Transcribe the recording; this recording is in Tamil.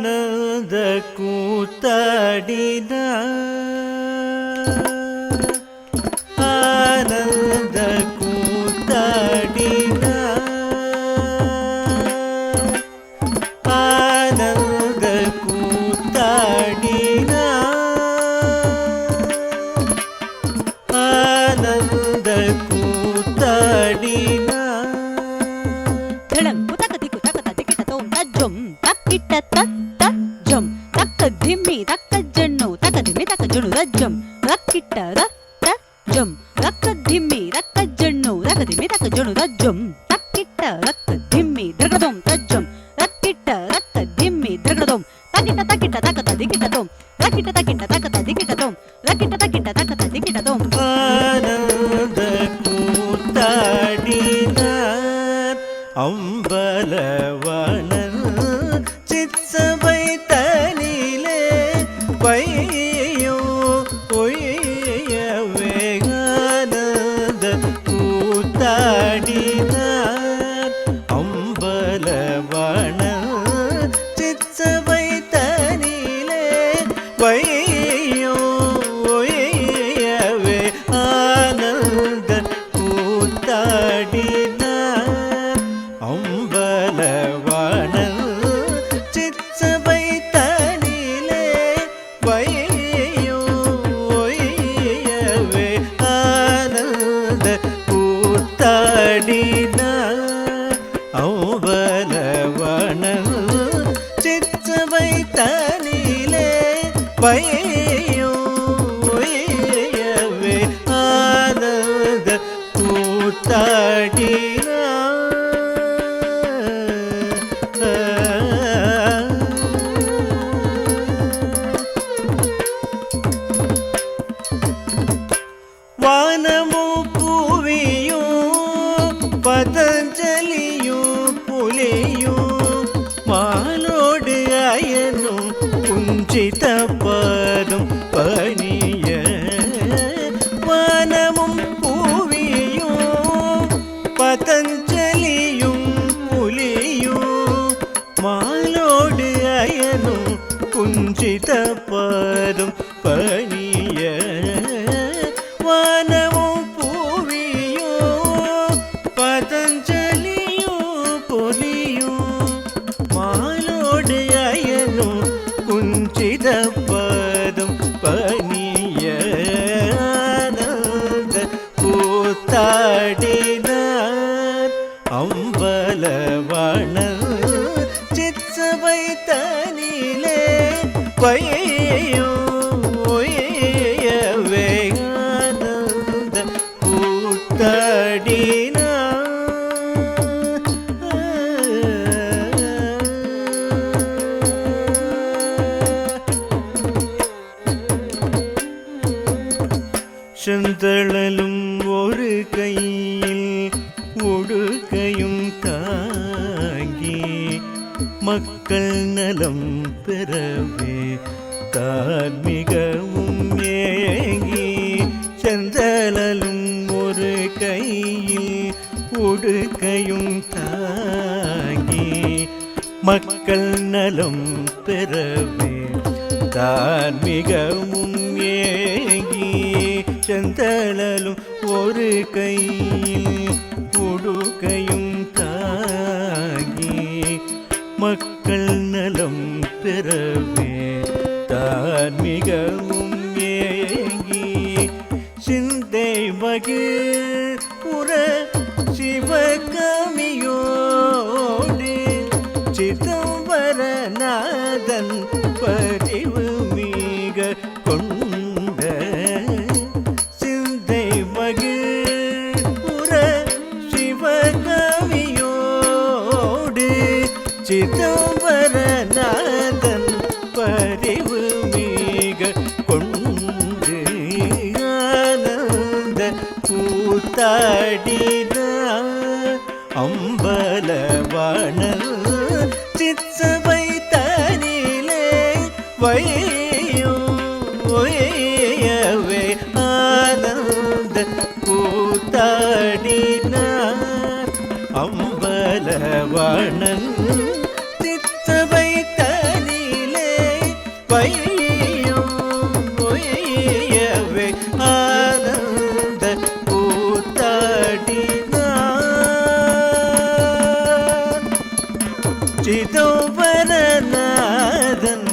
ಆನಂದ ಕೂತಾಡಿದ ಆನಂದ ಕೂತಾಡಿದ ಆನಂದ ಕೂತಾಡಿದ ಆನಂದ ಕೂತಾಡಿನ ಧಳಂಕು ತಕ ದಿಕ್ಕು ತಕ ತದಿಕಿಟ ತೋಂ ತಜ್ಜೊಂ ತಕ್ಕಿಟ್ಟ ತಜ್ಜೊಂ ತಕ್ಕ ಧಿಮ್ಮಿ ತಕ್ಕ ಜಣ್ಣು ತಕ ಧಿಮ್ಮಿ ತಕ ಜಣ್ಣು ರಜ್ಜೊಂ ರಕ್ಕಿಟ್ಟ ರಜ್ಜೊಂ ರಕ್ಕ ಧಿಮ್ಮಿ ರಕ್ಕ ಜಣ್ಣು ರಕ ಧಿಮ್ಮಿ ತಕ ಜಣ್ಣು ರಜ್ಜೊಂ ತಕ್ಕಿಟ್ಟ ರಕ್ಕ ಧಿಮ್ಮಿ ಧೃಗದೋಂ ತಜ್ಜೊಂ ರಕ್ಕಿಟ್ಟ ರಕ್ಕ ಧಿಮ್ಮಿ ಧೃಗದೋಂ ತಕಿಟ ತಕಿಟ ತಕ ತದಿಕಿಟ ತೋಂ ರಕ್ಕಿಟ ತಕಿಟ ತಕ ತದಿಕಿಟ ತೋಂ ರಕ್ಕಿಟ ತಕಿಟ ತಕ ತದಿಕಿಟ ತೋಂ ಆನಂದ ಕೂತಾಡಿನ ಅಂಬಲವನ ಚಿತ್ಸವೈತನಿಲೆ ವೈಯೋ ಒಯ್ಯವೆ ಆನಂದ ಕೂತಾಡಿನ ಅಂಬಲವನ ಚಿತ್ಸವೈತನಿಲೆ ವೈಯೋ ಒಯ್ಯವೆ ಆನಂದ ಕೂತಾಡಿನ ಅಂಬಲವನ ಚಿತ್ಸವೈತನಿಲೆ ವೈಯೋ ಒಯ್ಯವೆ ಆನಂದ ಕೂತಾಡಿನ ಅಂಬಲವನ ಚಿತ್ಸವೈತನಿಲೆ ವೈಯೋ ಒಯ್ಯವೆ ಆನಂದ ಕೂತಾಡಿನ ವಾನಮು ಪೂವಿಯೂ ಪತಂಜಲಿಯೂ புலியோ மாலோடு அயனும் குஞ்சித பாதம் பணிய வானமும் பூவியும் பதஞ்சலியும் புலியும் மாலோடு அயனும் குஞ்சித பாதம் பணிய வானமும் பூவியும் பதஞ்சலியும் புலியும் மாலோடு அயனும் குஞ்சித பாதம் பணிய ஆனந்த கூத்தாடினார் அம்பலவன சித்சவைத்தனிலே வயையோ ஒய்யவே ஆனந்த கூத்தாடினார் செந்தழலும் ஒரு கையில் உடுக்கையும் தாங்கி மக்கள் நலம் பெறவே தான் மிகவும் ஏங்கி செந்தழலும் ஒரு கையில் உடுக்கையும் தாங்கி மக்கள் நலம் பெறவே தான் மிகவும் ஏங்கி செந்தழலும் ஒரு கையில் உடுக்கையும் தாங்கி மக்கள் நலம் பெறவே தான் மிகவும் ஏங்கி சிந்தை மகிழ் புற சிவகாமியோடு சிதம்பரநாதன் பதிவு மிக கொண்ட சிந்தை மகிழ் புற சிவகாமியோடு சிதம்பரநாதன் பதிவு மிக கொண்டு ஆனந்த கூத்தாடினார் அம்பலவன சித்சவைத்தனிலே வயையோ ஒய்யவே ஆனந்த கூத்தாடினார் அம்பலவன சித்சவைத்தனிலே வையும் உய்யவே ஆனந்த கூத்தாடினான் சிதம்பரநாதன்